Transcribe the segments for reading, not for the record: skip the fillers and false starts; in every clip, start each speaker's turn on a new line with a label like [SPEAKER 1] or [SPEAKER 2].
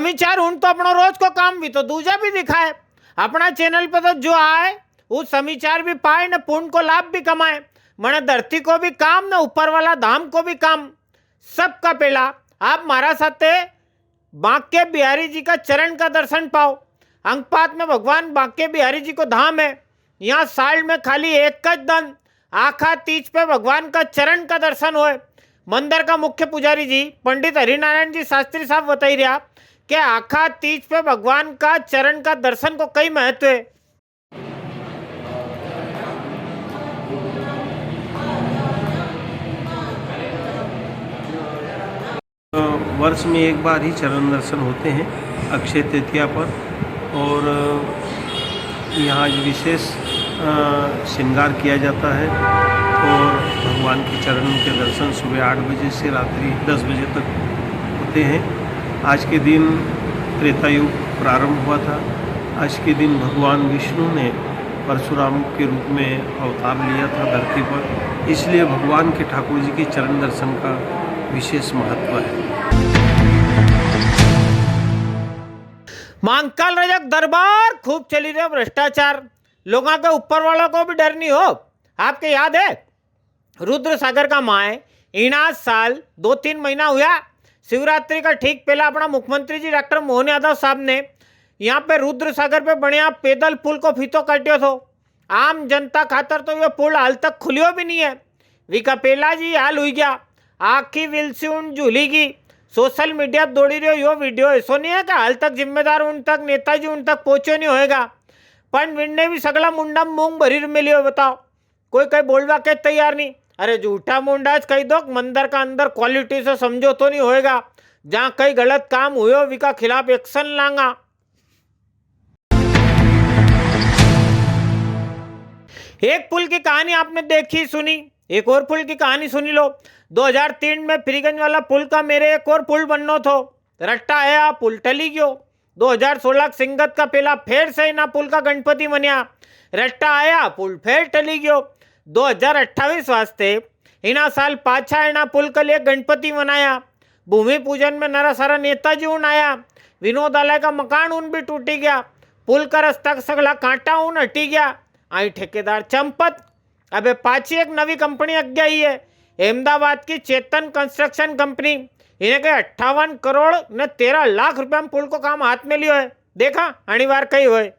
[SPEAKER 1] समाचार हूँ तो अपना रोज को काम भी तो दूजा भी दिखाए। अपना चैनल पे तो जो आए वो समाचार भी पाए न पुण्य को लाभ भी कमाए। मने धरती को भी काम न ऊपर वाला धाम को भी काम। सबका पहला आप मारा साथे बांके बिहारी जी का चरण का दर्शन पाओ। अंकपात में भगवान बांके बिहारी जी को धाम है। यहाँ साल में खाली एक दिन आखा तीज पे भगवान का चरण का दर्शन होए। मंदिर का मुख्य पुजारी जी पंडित हरिनारायण जी शास्त्री साहब बताई रहा कि आखा तीज पे भगवान का चरण का दर्शन को कई महत्व है।
[SPEAKER 2] वर्ष में एक बार ही चरण दर्शन होते हैं अक्षय तृतीया पर, और यहाँ विशेष श्रृंगार किया जाता है और भगवान के चरण के दर्शन सुबह 8 बजे से रात्रि 10 बजे तक होते हैं। आज के दिन त्रेता युग प्रारंभ हुआ था। आज के दिन भगवान विष्णु ने परशुराम के रूप में अवतार लिया था धरती पर, इसलिए भगवान के ठाकुर जी के चरण दर्शन का विशेष महत्व है।
[SPEAKER 1] महाकाल रजक दरबार खूब चली रहे भ्रष्टाचार। लोगों के ऊपर वालों को भी डर नहीं हो। आपके याद है रुद्र सागर का माए इनाज साल 2-3 महीना हुआ शिवरात्रि का ठीक पहला अपना मुख्यमंत्री जी डॉक्टर मोहन यादव साहब ने यहाँ पे रुद्र सागर पे बढ़िया पैदल पुल को फीतो काटियो थो। आम जनता खातर तो ये पुल हाल तक खुलियो भी नहीं है। विका पहला जी हाल हुई गया आखी विलसी उन झूली की सोशल मीडिया दौड़ी रही यो वीडियो ऐसो नहीं है कि हाल तक जिम्मेदार उन तक नेताजी उन तक पहुंचो नहीं होएगा। पण विनने भी सगला मुंडा मूंग भरी मिली हो। बताओ कोई कहीं बोलवा के तैयार नहीं। अरे झूठा मुंडाज कही दो मंदिर का अंदर क्वालिटी से समझो तो नहीं होएगा। जहां कई गलत काम हुए विका खिलाफ एक्शन लांगा। एक पुल की कहानी आपने देखी सुनी, एक और पुल की कहानी सुनी लो। 2003 में फ्रीगंज वाला पुल का मेरे एक और पुल बननो थो, रट्टा आया पुल टली गयो। 2016 सिंगत का पहला फेर से ना पुल का गणपति बनिया, रट्टा आया पुल फेर टली गयो। 2028 वास्ते इना साल पाछा इना पुल के लिए गणपति बनाया। भूमि पूजन में नरा सारा नेताजी उन आया। विनोदालय का मकान उन भी टूटी गया। पुल का रास्ता सगला कांटा उन हटी गया। आई ठेकेदार चंपत। अबे पाछी एक नवी कंपनी अग गई है अहमदाबाद की चेतन कंस्ट्रक्शन कंपनी। इन्हें के 58 करोड़ ने 13 लाख रुपया में पुल को काम हाथ में लियो है। देखा अनिवार कही हुए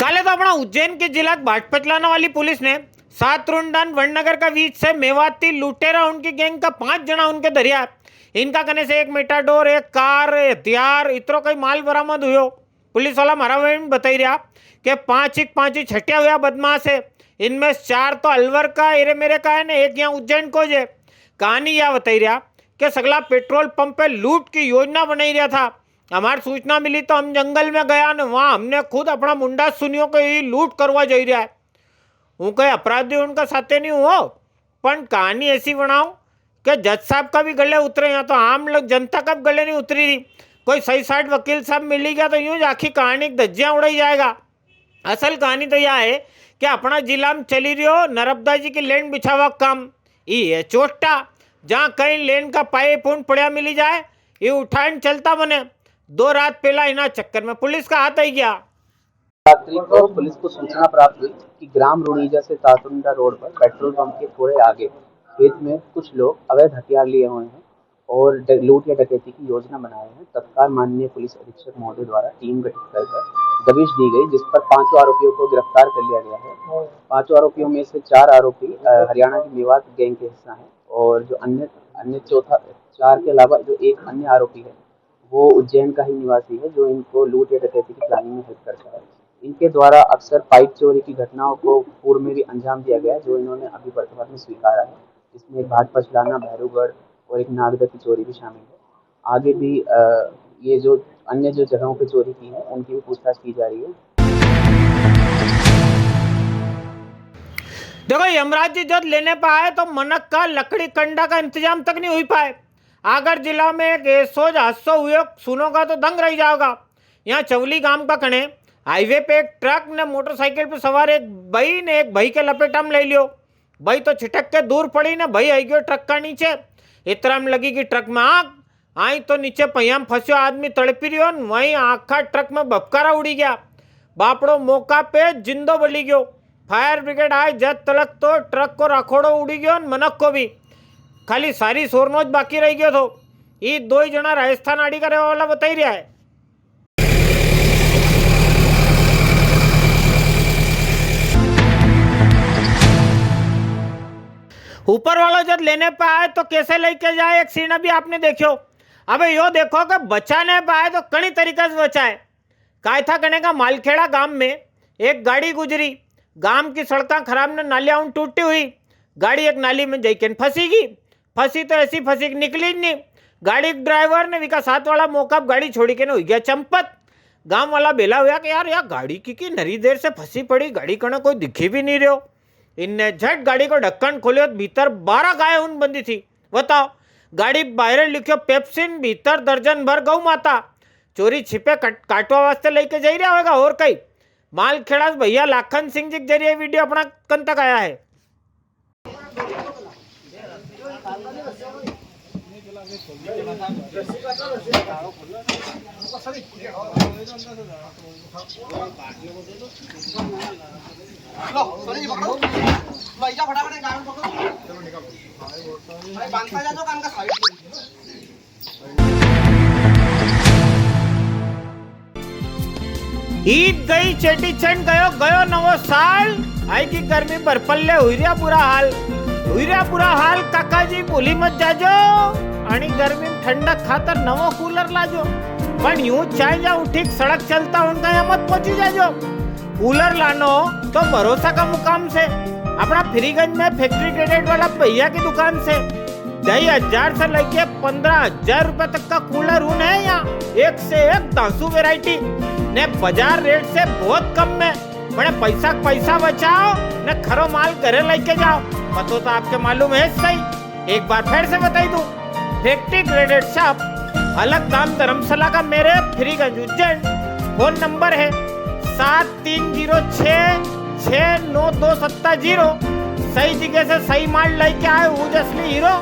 [SPEAKER 1] काले तो अपना उज्जैन के जिला भाजपा चलाने वाली पुलिस ने 7 रुंडान वड़नगर का बीच से मेवाती लुटेरा उनकी गैंग का 5 जना उनके दरिया। इनका कने से एक मेटाडोर एक कार हथियार इतरो कई माल बरामद हुयो। पुलिस वाला मारा बताई रहा कि 5 छटिया हुआ बदमाश है। इनमें 4 तो अलवर का एरे मेरे का है ना, एक यहाँ उज्जैन को जे। कहानी यह बताई रहा कि सगला पेट्रोल पंप पे लूट की योजना बनाई रहा था। हमारी सूचना मिली तो हम जंगल में गया न वहाँ हमने खुद अपना मुंडा सुनियो कि ये लूट करवा जा रहा है। हूँ कहीं अपराधी उनका साथे नहीं हुआ, पर कहानी ऐसी बनाओ कि जज साहब का भी गले उतरे। यहाँ तो आम लोग जनता का भी गले नहीं उतरी रही। कोई सही साइड वकील साहब मिली गया तो यूँ आखिर कहानी धज्जियाँ उड़ाई जाएगा। असल कहानी तो यह है कि अपना जिला में चली रही हो नर्मदा जी की लेन बिछावा काम। ये चोटा जहाँ कहीं लेन का पाइप उन पड़ा मिली जाए ये उठान चलता बने। 2 रात पहला इना चक्कर में पुलिस का हाथ आई गया।
[SPEAKER 3] रात्रि को पुलिस को सूचना प्राप्त हुई कि ग्राम रुड़ीजा से तातुंडा रोड पर पेट्रोल पंप के थोड़े आगे खेत में कुछ लोग अवैध हथियार लिए हुए हैं और लूट या डकैती की योजना बनाए हैं। तत्काल माननीय पुलिस अधीक्षक महोदय द्वारा टीम गठित कर दबिश दी गई, जिस पर 5 आरोपियों को गिरफ्तार कर लिया गया है। 5 आरोपियों में से 4 आरोपी हरियाणा की मेवात गैंग के हिस्सा हैं और जो अन्य चौथा 4 के अलावा जो एक अन्य आरोपी है वो उज्जैन का ही निवासी है, जो इनको लूट या डकैती की प्लानिंग में हेल्प करता है। इनके द्वारा अक्सर पाइप चोरी की घटनाओं को पूर्व में भी अंजाम दिया गया, जो इन्होंने अभी वर्तमान में स्वीकारा है। इसमें एक भाट पचलाना, भैरूगढ़ और एक नागदा की चोरी भी शामिल है। आगे भी ये जो अन्य जो जगहों पे चोरी की है उनकी भी पूछताछ की जा रही है।
[SPEAKER 1] देखो यमराज जी जब लेने पाए तो मनक का लकड़ी कंडा का इंतजाम तक नहीं हुई पाए। आगर जिला में एक ऐसो हादसा हुए सुनोगा तो दंग रह जाओगा। यहाँ चवली गांव का कने हाईवे पे एक ट्रक ने मोटरसाइकिल पे सवार एक भाई के लपेटा में ले लियो। भाई तो छिटक के दूर पड़ी ना, भाई आई गयो ट्रक का नीचे। इतना में लगी कि ट्रक में आग आई तो नीचे पहिया में फंस्यो आदमी तड़पी रहो न वहीं आखा ट्रक में बपकारा उड़ी गया। बापड़ो मौका पे जिंदो बली गयो। फायर ब्रिगेड आए जद तलक तो ट्रक को राखोड़ो उड़ी गयो न मनक को भी खाली सारी सोरनोज बाकी रही गयो। तो ये दो ही जना राजस्थान आड़ी का रहने वाला बताई रहा है। ऊपर वाला जब लेने पे आए तो कैसे लेके जाए एक सीन भी आपने देखो। अबे यो देखो कि बचाने पे आए तो कई तरीके से बचाए। काय था कहने का मालखेड़ा गांव में एक गाड़ी गुजरी। गांव की सड़कें खराब ने नालियां टूटी हुई। गाड़ी एक नाली में जाके फंसी गई। फंसी तो ऐसी फंसी निकली नहीं। गाड़ी ड्राइवर ने विका साथ वाला मौका गाड़ी छोड़ी के हो गया चंपत। गांव वाला बेला हुआ कि यार गाड़ी की नरी देर से फंसी पड़ी, गाड़ी कने कोई दिखी भी नहीं रहो। इनने झट गाड़ी को ढक्कन खोलियो, भीतर 12 गाय ऊन बंदी थी। बताओ, गाड़ी बाहर लिखियो पेप्सिन, भीतर दर्जन भर गौ माता। चोरी छिपे काटवा वास्ते लेके जा रहा होगा और कई। मालखेड़ा भैया लाखन सिंह जी के जरिए वीडियो अपना कन तक आया है। ईद गई, चेटीचंड गयो नवो साल। आई की गर्मी बरपल्ले हुई बुरा हाल। काका जी भूली मत जाजो आणि गर्मी में ठंडक खातर नवो कूलर लाजो। पण यूं चाहे जाओ ठीक सड़क चलता उनका यहाँ मत पहुंची जाजो। कूलर लानो तो भरोसा का मुकाम से अपना फ्रीगंज में फैक्ट्री क्रेडिट वाला भैया की दुकान से 10,000 से लेके 15,000 रुपए तक का कूलर ऊन है यहाँ। एक से एक दासू वेराइटी ने बाजार रेट से बहुत कम में। बड़े पैसा बचाओ ने खरो माल घरे लेके जाओ। पतो तो आपके मालूम है सही। एक बार फिर से बताई दूं, फैक्ट्री ग्रेडेड शॉप अलग दाम धर्मशाला का मेरे फ्रीगंज उज्जैन। फोन नंबर है 7306692770। सही जगह से सही माल लेके आए वो असली हीरो।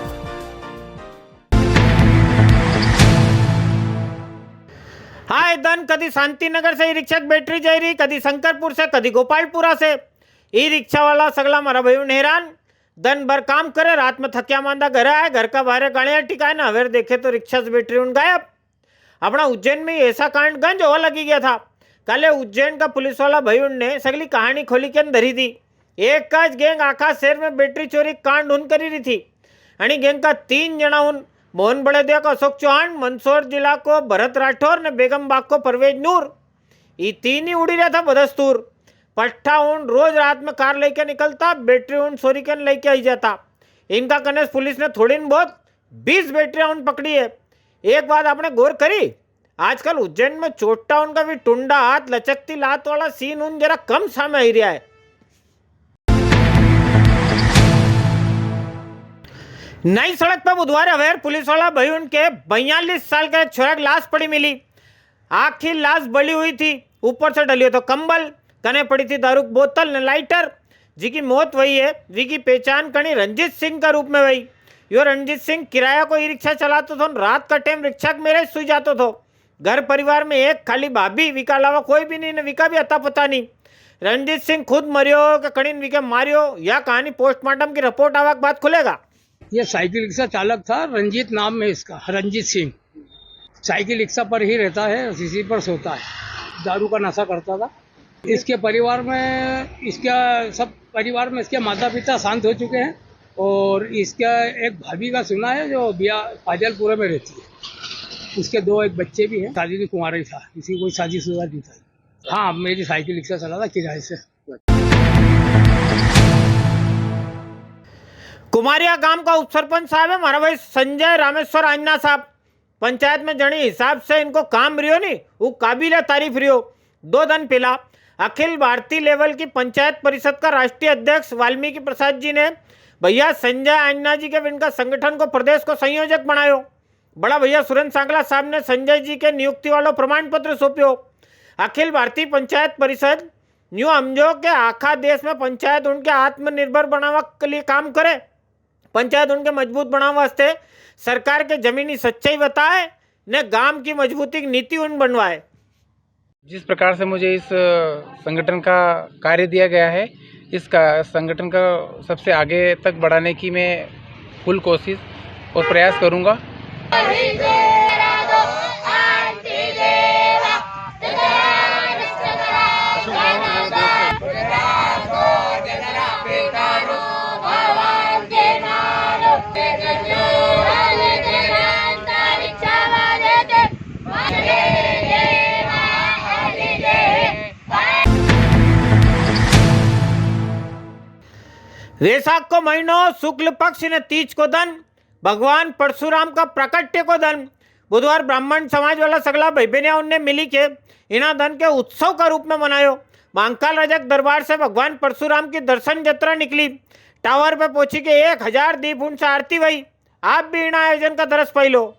[SPEAKER 1] हाय दन कदी शांतिनगर से ई रिक्शा बैटरी जा रही, कदी शंकरपुर से, कदी गोपालपुरा से। ई रिक्शा वाला सगला मारा भाई हैरान। दिन भर काम करे, रात में थकिया मांदा घर आए, घर का बाहर गाड़ियां टिकाए ना हवेर देखे तो रिक्शा से बैटरी उन गायब। अपना उज्जैन में ऐसा कांड गंज होवा लगी गया था। कल उज्जैन का पुलिस वाला भाई ने सगली कहानी खोली के धरी थी। एक गैंग आखा शहर में बैटरी चोरी कांड उन करी रही थी। आणि गैंग का 3 जना उन मोहन बड़ेदिया को अशोक चौहान, मंदसौर जिला को भरत राठौर ने बेगम बाग को परवेज नूर। ये 3 ही उड़ी रहा था बदस्तूर। पट्टा ऊन रोज रात में कार लेके निकलता, बैटरी ऊन सोरी के लेके आई जाता। इनका कनेस पुलिस ने थोड़ी बहुत 20 बैटरियां ऊन पकड़ी है। एक बात आपने गौर करी, आजकल उज्जैन में चोटा ऊन का भी टुंडा हाथ, लचकती लात वाला सीन ऊन जरा कम सामने आई रहा है। नई सड़क पर बुधवार अवेर पुलिस वाला भाई उनके 42 साल का एक छोरा की लाश पड़ी मिली। आखिर लाश बली हुई थी, ऊपर से डली हो तो कंबल, कने पड़ी थी दारू बोतल ने लाइटर। जी की मौत वही है, जी की पहचान कणी रंजीत सिंह का रूप में वही। यो रंजीत सिंह किराया को ई रिक्शा चलाते थे, रात का टाइम रिक्शा मेरे सुई जाते थे। घर परिवार में एक खाली भाभी, विका अलावा कोई भी नहीं ने, विका भी अता पता नहीं। रंजीत सिंह खुद मरियो कि कड़ी विके मारियो, यह कहानी पोस्टमार्टम की रिपोर्ट आवा के बाद खुलेगा।
[SPEAKER 4] ये साइकिल रिक्शा चालक था, रंजीत नाम में इसका, रंजीत सिंह। साइकिल रिक्शा पर ही रहता है, इसी पर सोता है, दारू का नशा करता था। इसके परिवार में इसके माता पिता शांत हो चुके हैं और इसका एक भाभी का सुना है जो फाजलपुरा में रहती है। उसके 2 बच्चे भी हैं। शादी की कुंवारा ही था, किसी कोई शादीशुदा नहीं था। हाँ, मेरी साइकिल रिक्शा चला था किराए से।
[SPEAKER 1] कुमारिया गांव का उपसरपंच साहब है हमारा भाई संजय रामेश्वर आन्ना साहब। पंचायत में जनी हिसाब से इनको काम रियो नहीं, वो काबिल तारीफ रियो। 2 दिन पहला अखिल भारतीय लेवल की पंचायत परिषद का राष्ट्रीय अध्यक्ष वाल्मीकि प्रसाद जी ने भैया संजय आन्ना जी के इनका संगठन को प्रदेश को संयोजक बनायो। बड़ा भैया सुरेंद्र सांगला साहब ने संजय जी के नियुक्ति वालों प्रमाण पत्र सौंप्यो। अखिल भारतीय पंचायत परिषद न्यू समझो के आखा देश में पंचायत उनके आत्मनिर्भर बनावा के लिए काम करे। पंचायत उनके मजबूत बनावा वास्ते सरकार के जमीनी सच्चाई बताए ने गांव की मजबूती की नीति उन बनवाए।
[SPEAKER 5] जिस प्रकार से मुझे इस संगठन का कार्य दिया गया है, इस संगठन का सबसे आगे तक बढ़ाने की मैं फुल कोशिश और प्रयास करूंगा।
[SPEAKER 1] वैशाख को महीनो शुक्ल पक्ष ने तीज को दिन भगवान परशुराम का प्रकट्य को दिन बुधवार ब्राह्मण समाज वाला सगला भाई बहनिया उनने मिली के इना दिन के उत्सव का रूप में मनायो। महाकाल रजक दरबार से भगवान परशुराम की दर्शन यात्रा निकली, टावर पे पहुंची के 1000 दीप उनसे आरती हुई। आप भी इन आयोजन का दरस पाइलो।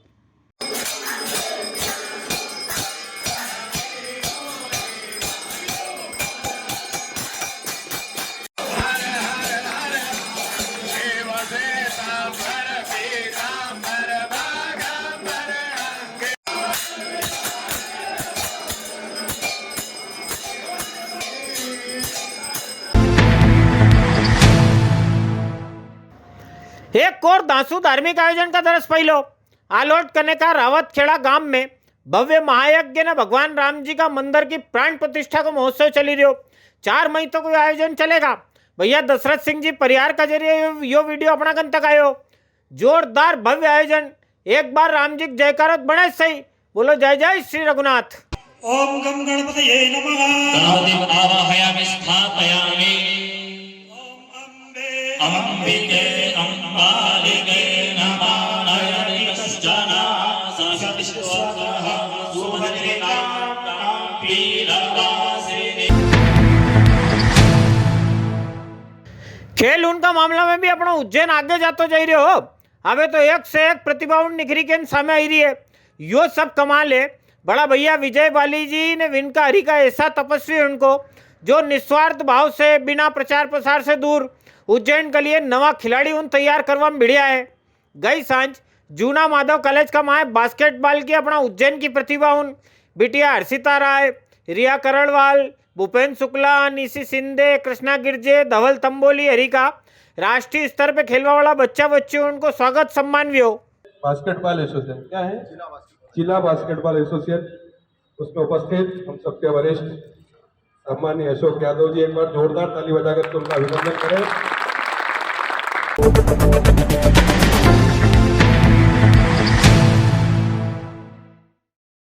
[SPEAKER 1] एक और दासू धार्मिक आयोजन का दरस पहलो आलोट करने का रावतखेड़ा गांव में भव्य महायज्ञ ने भगवान राम जी का मंदिर की प्राण प्रतिष्ठा का महोत्सव चली रही। 4 मई तक तो आयोजन चलेगा। भैया दशरथ सिंह जी परिवार का जरिए यो वीडियो अपना गन तक आयो। जोरदार भव्य आयोजन। एक बार राम जी जयकार बने सही बोलो जय जय श्री रघुनाथ।
[SPEAKER 6] ओम गम गणपतये नमः।
[SPEAKER 7] गणपतिं आवाहयामि स्थापयामि। अम्बिके अम्बालिके नमामि कश्चन सविश्वतः सुभद्रिकां पीडवासिनी।
[SPEAKER 1] खेल उनका मामला में भी अपना उज्जैन आगे जातो जा रहे हो। अबे तो एक से एक प्रतिभावन निखरी के सामने आई रही है। यो सब कमाल है। बड़ा भैया विजय बाली जी ने विनका हरि का ऐसा तपस्वी उनको जो निस्वार्थ भाव से बिना प्रचार प्रसार से दूर उज्जैन के लिए नवा खिलाड़ी उन तैयार करवा में भिड़िया है। गई सांझ जूना माधव कॉलेज का माए बास्केटबॉल की अपना उज्जैन की प्रतिभा उन बिटिया हर्षिता राय, रिया करड़वाल, भूपेन शुक्ला, निशी सिंधे, कृष्णा गिरजे, धवल तंबोली हरि का राष्ट्रीय स्तर पे खेलने वाला बच्चा बच्चे उनको स्वागत सम्मान भी हो।
[SPEAKER 8] बास्केटबॉल एसोसिएशन क्या है? जिला बास्केटबॉल एसोसिएशन, उसमें उपस्थित हम सबके वरिष्ठ सम्माननीय अशोक यादव जी, एक बार जोरदार ताली बजाकर उनका अभिनंदन करें।